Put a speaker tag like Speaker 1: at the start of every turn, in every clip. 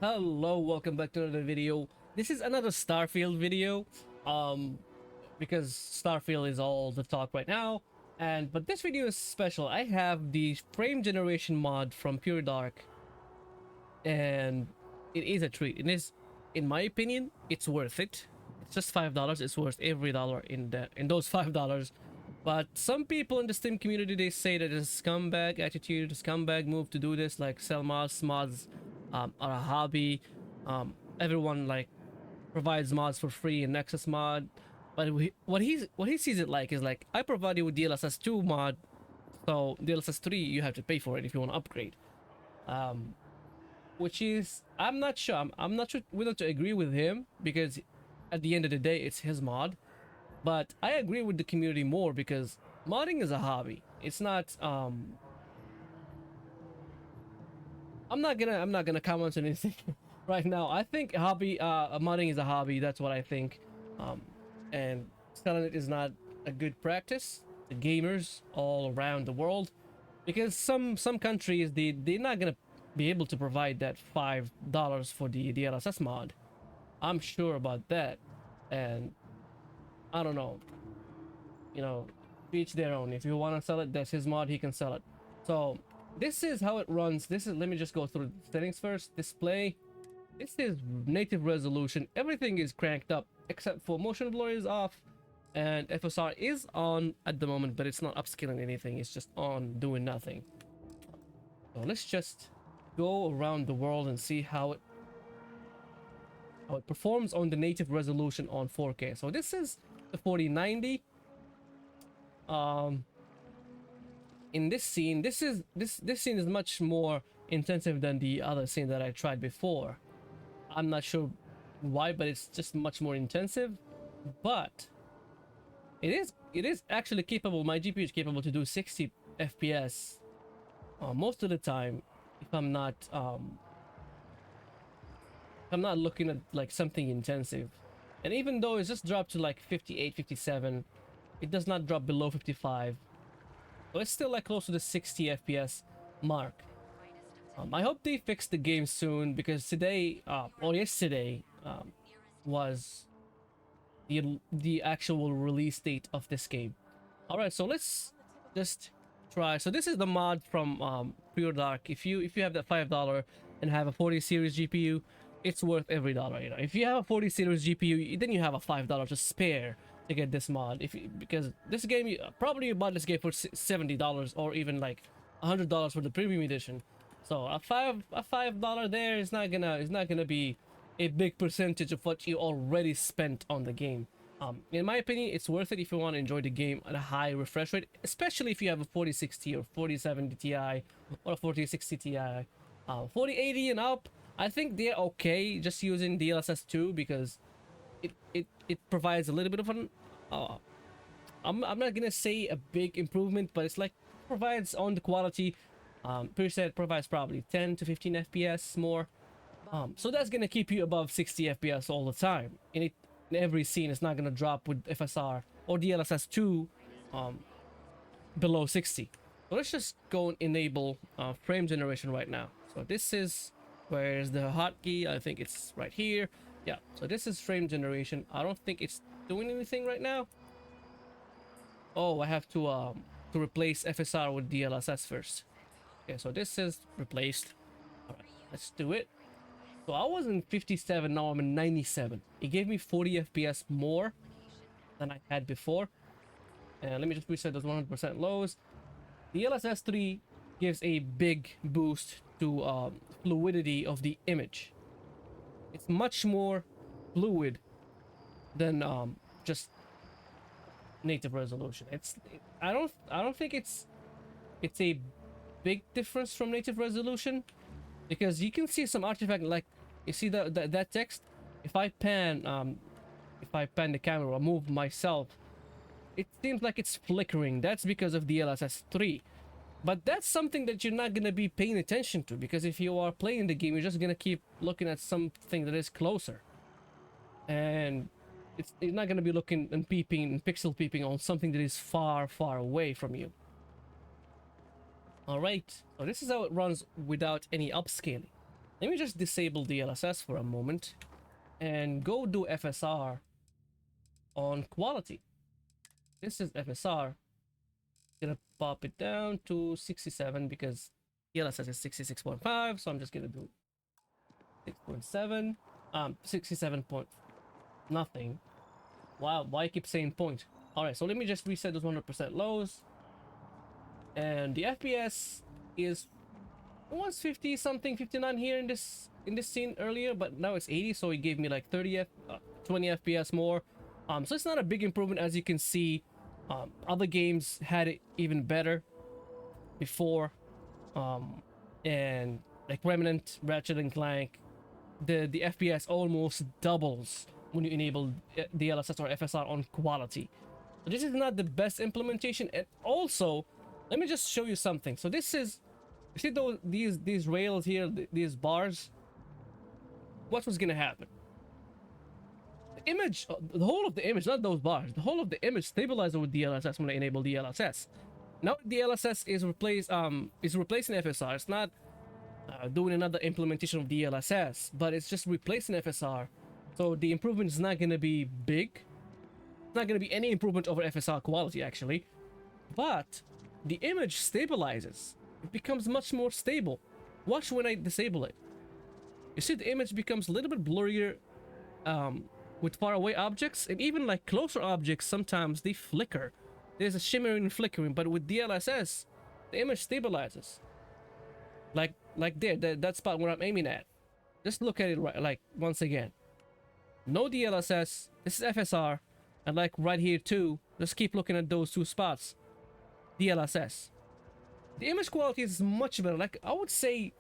Speaker 1: Hello, welcome back to another video. This is another Starfield video, because Starfield is all the talk right now. But this video is special. I have the frame generation mod from Pure Dark, and it is a treat. It is, in my opinion, it's worth it. It's just $5. It's worth every dollar in those $5. But some people in the Steam community, they say that it's a scumbag attitude, a scumbag move to do this, like sell mods are a hobby. Everyone like provides mods for free in Nexus mod, but what he sees it like is like, I provide you with DLSS 2 mod, so DLSS 3 you have to pay for it if you want to upgrade. Which is, I'm not sure. I'm not sure whether to agree with him, because at the end of the day it's his mod. But I agree with the community more, because modding is a hobby. It's not I'm not gonna comment on anything right now. I think modding is a hobby. That's what I think. And selling it is not a good practice to gamers all around the world, because some countries they're not gonna be able to provide that $5 for the DLSS mod. I'm sure about that, and I don't know. You know, each their own. If you want to sell it, that's his mod. He can sell it. So this is how it runs. This is, let me just go through the settings first. Display. This is native resolution. Everything is cranked up except for motion blur is off, and FSR is on at the moment, but it's not upscaling anything. It's just on doing nothing. So let's just go around the world and see how it performs on the native resolution on 4K. So this is the 4090. In this scene, this scene is much more intensive than the other scene that I tried before. I'm not sure why, but it's just much more intensive. But it is actually capable. My GPU is capable to do 60 FPS most of the time, if I'm not looking at like something intensive. And even though it's just dropped to like 58, 57, it does not drop below 55. So it's still like close to the 60 FPS mark. I hope they fix the game soon, because today, or yesterday, was the actual release date of this game. Alright, so let's just try. So this is the mod from Pure Dark. If you have that $5 and have a 40 series GPU, it's worth every dollar. You know, if you have a 40 series GPU, then you have a $5 to spare to get this mod. Because this game, you bought this game for $70 or even like $100 for the premium edition. So a $5 there is not gonna be a big percentage of what you already spent on the game. In my opinion, it's worth it if you want to enjoy the game at a high refresh rate, especially if you have a 4060 or 4070 Ti or a 4060 Ti. 4080 and up, I think they're okay just using DLSS 2, because it provides a little bit of an I'm not gonna say a big improvement, but it's like provides on the quality. Preset provides probably 10 to 15 FPS more, so that's gonna keep you above 60 FPS all the time. In every scene, it's not gonna drop with FSR or DLSS 2 below 60. So let's just go and enable frame generation right now. So this is, where's the hotkey? I think it's right here. Yeah, so this is frame generation. I don't think it's doing anything right now. Oh, I have to replace FSR with DLSS first. Okay, so this is replaced. All right, let's do it. So I was in 57, now I'm in 97. It gave me 40 FPS more than I had before. And let me just reset those 100% lows. The DLSS 3 gives a big boost to fluidity of the image. It's much more fluid than just native resolution. I don't think it's a big difference from native resolution, because you can see some artifact, like you see that text. If I pan the camera or move myself, it seems like it's flickering. That's because of the DLSS 3. But that's something that you're not gonna be paying attention to, because if you are playing the game, you're just gonna keep looking at something that is closer, and you're not gonna be looking and peeping and pixel peeping on something that is far away from you. All right, so this is how it runs without any upscaling. Let me just disable DLSS for a moment and go do FSR on quality. This is FSR. Gonna pop it down to 67 because DLSS is 66.5, so I'm just gonna do 6.7, 67 point nothing. Wow, why I keep saying point? All right, so let me just reset those 100% lows, and the FPS is, it was 50 something, 59 here in this scene earlier, but now it's 80, so it gave me like 20 FPS more. So it's not a big improvement, as you can see. Other games had it even better before, and like Remnant, Ratchet and Clank, the FPS almost doubles when you enable DLSS or FSR on quality. So this is not the best implementation. And also, let me just show you something. So this is, you see these rails here, these bars? What was gonna happen? The image, the whole of the image, not those bars, the whole of the image stabilizes with DLSS when I enable DLSS. Now DLSS is replacing FSR. It's not doing another implementation of DLSS, but it's just replacing FSR. So the improvement is not gonna be big. It's not gonna be any improvement over FSR quality actually, but the image stabilizes. It becomes much more stable. Watch when I disable it. You see the image becomes a little bit blurrier with far away objects, and even like closer objects sometimes they flicker. There's a shimmering and flickering, but with DLSS the image stabilizes. Like there, that spot where I'm aiming at. Just look at it right, like once again. No DLSS, this is FSR, and like right here too, just keep looking at those two spots. DLSS. The image quality is much better. Like I would say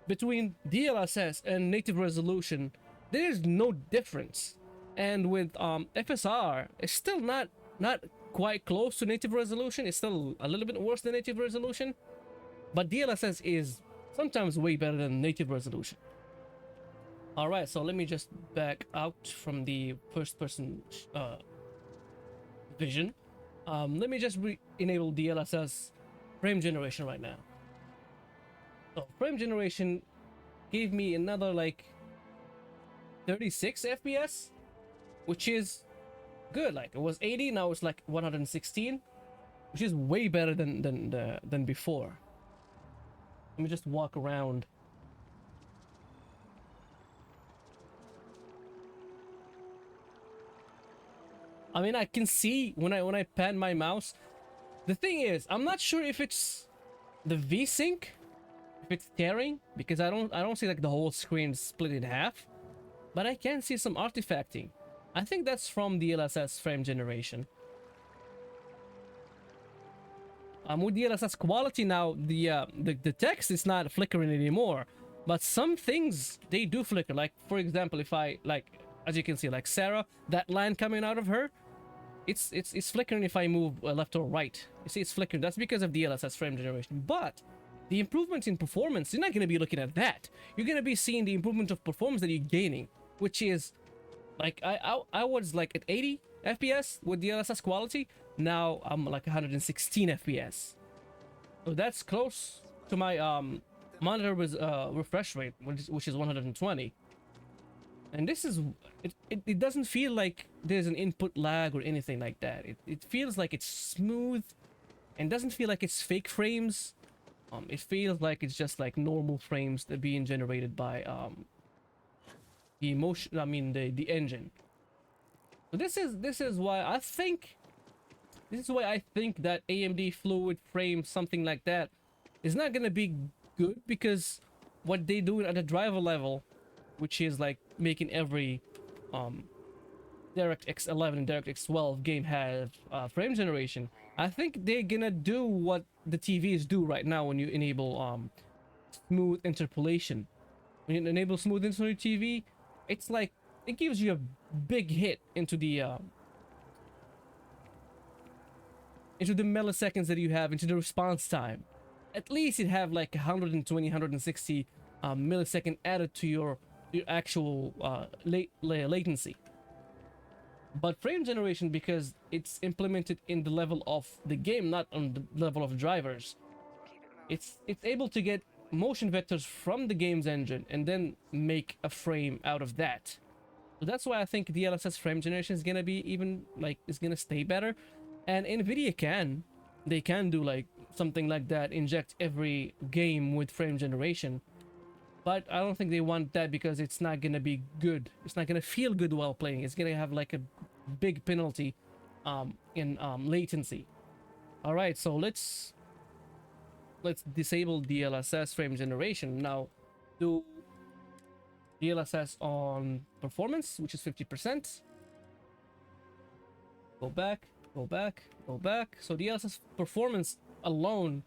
Speaker 1: between DLSS and native resolution, there's no difference. And with FSR, it's still not quite close to native resolution. It's still a little bit worse than native resolution, but DLSS is sometimes way better than native resolution. All right, so let me just back out from the first person vision. Let me just enable DLSS frame generation right now. So frame generation gave me another like 36 FPS, which is good. Like it was 80, now it's like 116, which is way better than before. Let me just walk around. I mean, I can see when I pan my mouse. The thing is, I'm not sure if it's the VSync, if it's tearing, because I don't see like the whole screen split in half, but I can see some artifacting. I think that's from the DLSS frame generation. With DLSS quality now, the text is not flickering anymore, but some things they do flicker. Like for example, if I like, as you can see, like Sarah, that line coming out of her, it's flickering if I move left or right. You see, it's flickering. That's because of DLSS frame generation. But the improvements in performance, you're not going to be looking at that. You're going to be seeing the improvement of performance that you're gaining, which is like I was like at 80 FPS with DLSS quality. Now I'm like 116 FPS. So that's close to my monitor with refresh rate, which is 120. And this is, it doesn't feel like there's an input lag or anything like that. It feels like it's smooth and doesn't feel like it's fake frames. It feels like it's just like normal frames that are being generated by the emotion, I mean the engine. So this is why I think that AMD fluid frame, something like that, is not gonna be good, because what they do at the driver level, which is like making every DirectX 11 and DirectX 12 game have frame generation. I think they're gonna do what the TVs do right now when you enable smooth interpolation. When you enable smooth interpolation TV, it's like it gives you a big hit into the milliseconds that you have, into the response time. At least it have like 120, 160 millisecond added to your actual latency. But frame generation, because it's implemented in the level of the game, not on the level of drivers, it's able to get motion vectors from the game's engine and then make a frame out of that. So that's why I think DLSS frame generation is gonna be even like it's gonna stay better. And Nvidia they can do like something like that, inject every game with frame generation. But I don't think they want that because it's not gonna be good. It's not gonna feel good while playing. It's gonna have like a big penalty in latency. All right, so let's disable DLSS frame generation. Now do DLSS on performance, which is 50%. Go back, go back, go back. So DLSS performance alone.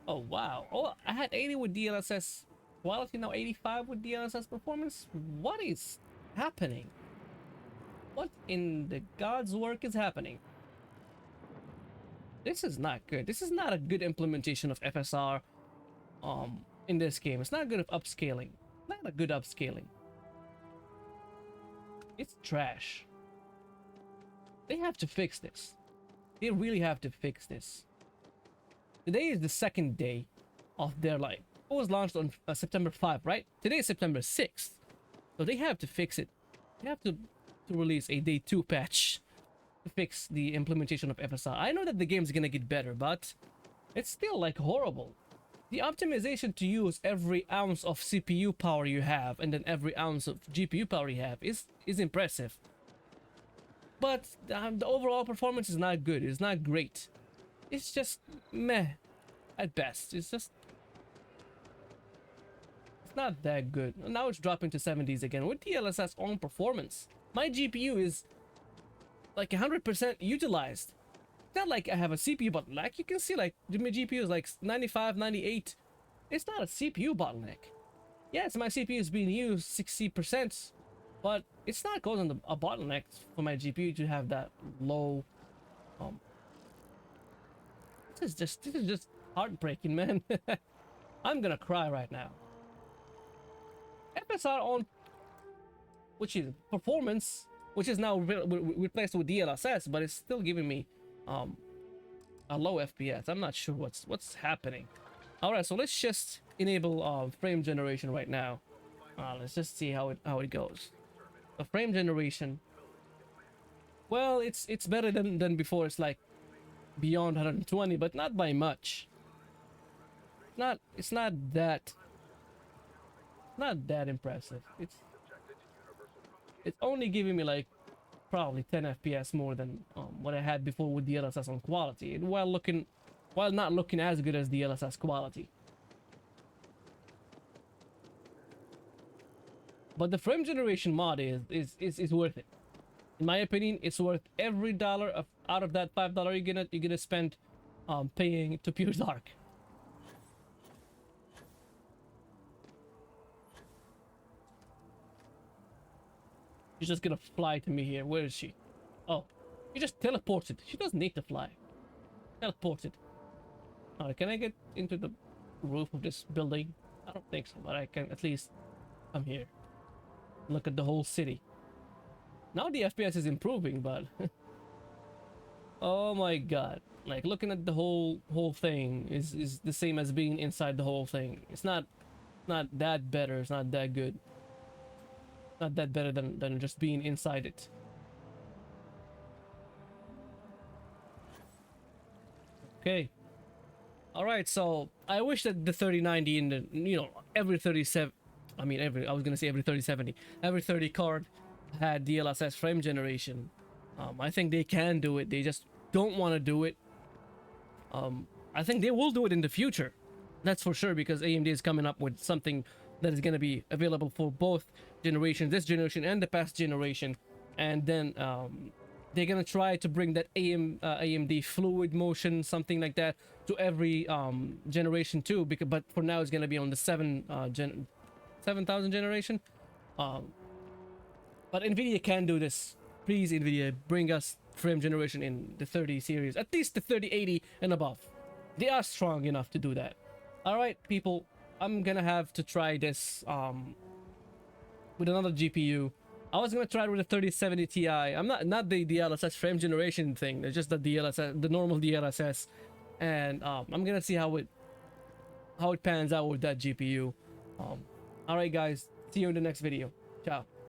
Speaker 1: Oh wow. Oh, I had 80 with DLSS quality, now 85 with DLSS performance. What is happening? What in the God's work is happening? This is not good. This is not a good implementation of FSR in this game. It's not good of upscaling. Not a good upscaling. It's trash. They have to fix this. They really have to fix this. Today is the second day of their life. It was launched on September 5, right? Today is September 6th. So they have to fix it. They have to release a day 2 patch to fix the implementation of FSR. I know that the game's gonna get better, but it's still like horrible. The optimization to use every ounce of CPU power you have and then every ounce of GPU power you have is impressive. But the overall performance is not good. It's not great. It's just meh at best. It's not that good. Now it's dropping to 70s again with DLSS on performance. My GPU is like 100% utilized. Not like I have a CPU bottleneck. You can see like my GPU is like 95, 98. It's not a CPU bottleneck. Yes, my CPU is being used 60%, but it's not causing a bottleneck for my GPU to have that low. This is just heartbreaking, man. I'm gonna cry right now. FSR on, which is performance, which is now replaced with DLSS, but it's still giving me a low FPS. I'm not sure what's happening. All right, so let's just enable frame generation right now. Let's just see how it goes. The frame generation. Well, it's better than before. It's like beyond 120, but not by much. It's not that impressive. It's only giving me like probably 10 FPS more than what I had before with DLSS on quality, while not looking as good as DLSS quality. But the frame generation mod is worth it. In my opinion, it's worth every dollar out of that $5 you're gonna spend paying to Pure Dark. She's just gonna fly to me here. Where is she? Oh, she just teleported. She doesn't need to fly. Teleported. Alright, can I get into the roof of this building? I don't think so, but I can at least come here. Look at the whole city. Now the FPS is improving, but oh my god. Like looking at the whole thing is the same as being inside the whole thing. It's not that better, it's not that good. Not that better than just being inside it. Okay. All right, so I wish that the 3090 in the every 37, I mean I was gonna say every 3070, every 30 card had DLSS frame generation. I think they can do it. They just don't want to do it. I think they will do it in the future. That's for sure, because AMD is coming up with something that is going to be available for both generations, this generation and the past generation. And then they're going to try to bring that AMD fluid motion, something like that, to every generation too. But for now, it's going to be on the 7000 generation. But NVIDIA can do this. Please, NVIDIA, bring us frame generation in the 30 series, at least the 3080 and above. They are strong enough to do that. All right, people, I'm gonna have to try this with another GPU. I was gonna try it with a 3070 Ti. I'm not the DLSS frame generation thing. It's just the DLSS, the normal DLSS, and I'm gonna see how how it pans out with that GPU. All right, guys. See you in the next video. Ciao.